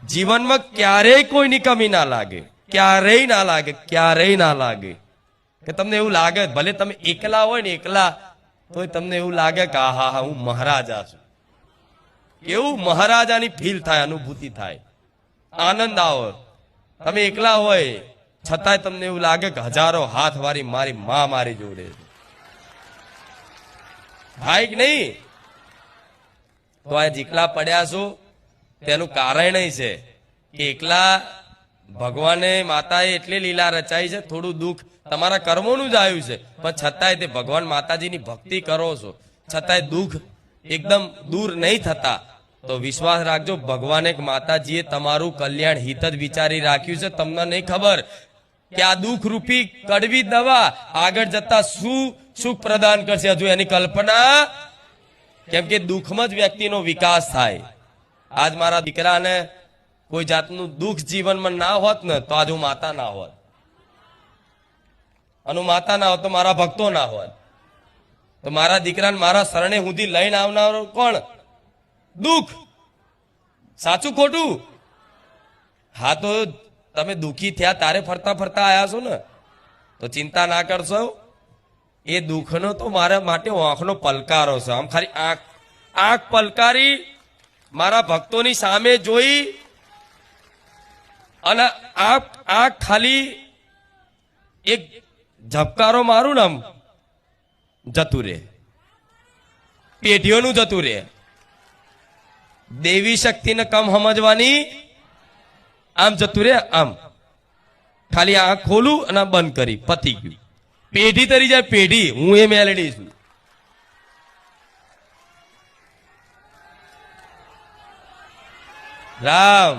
જીવનમાં ક્યારેય કોઈની કમી ના લાગે, ક્યારેય ના લાગે, ક્યારેય ના લાગે. કે તમને એવું લાગે ભલે તમે એકલા હોય ને એકલા, તો તમને એવું લાગે કે હા હા હું મહારાજા છું. કેવું મહારાજાની ફીલ થાય, અનુભૂતિ થાય, આનંદ આવે. તમે એકલા હોય છતાંય તમને એવું લાગે કે હજારો હાથ વાળી મારી માં મારી જોડે છે. થાય કે નહીં? તો આ જેટલા પડ્યા છો તેનું કારણ છે કે એકલા ભગવાને માતાએ એટલી લીલા રચાઈ છે. થોડું દુઃખ તમારા કર્મોનું જ આવ્યું છે, પણ છતાંય તે ભગવાન માતાજીની ભક્તિ કરો છો છતાંય દુઃખ એકદમ દૂર નહીં થતા. તો વિશ્વાસ રાખજો, ભગવાને માતાજીએ તમારું કલ્યાણ હિત જ વિચારી રાખ્યું છે. તમને નહીં ખબર કે આ દુઃખ રૂપી કડવી દવા આગળ જતા શું સુખ પ્રદાન કરશે, હજુ એની કલ્પના. કેમ કે દુઃખમાં જ વ્યક્તિનો વિકાસ થાય. આજ મારા દીકરાને કોઈ જાતનું દુઃખ જીવનમાં ના હોત ને તો આજ હું માતા ના હોત, અને માતા ના હોત તો મારા ભક્તો ના હોત. તો મારા દીકરાને મારા શરણે સુધી લઈને આવનારો કોણ? દુઃખ. સાચું ખોટું? હા, તો તમે દુઃખી થયા તારે ફરતા ફરતા આયા છો ને, તો ચિંતા ના કરશો. એ દુઃખનો તો મારા માટે આંખનો પલકારો છે. આમ ખાલી આંખ પલકારી મારા ભક્તોની સામે જોઈ અને આંખ ખાલી એક ઝબકારો મારું ને આમ જતું રે, પેઢીઓનું જતું રે. દેવી શક્તિને કમ સમજવાની, આમ જતું રે. આમ ખાલી આંખ ખોલું અને બંધ કરી, પતી ગયું. પેઢી તરી જાય, પેઢી. હું એ મેલડી છું. રામ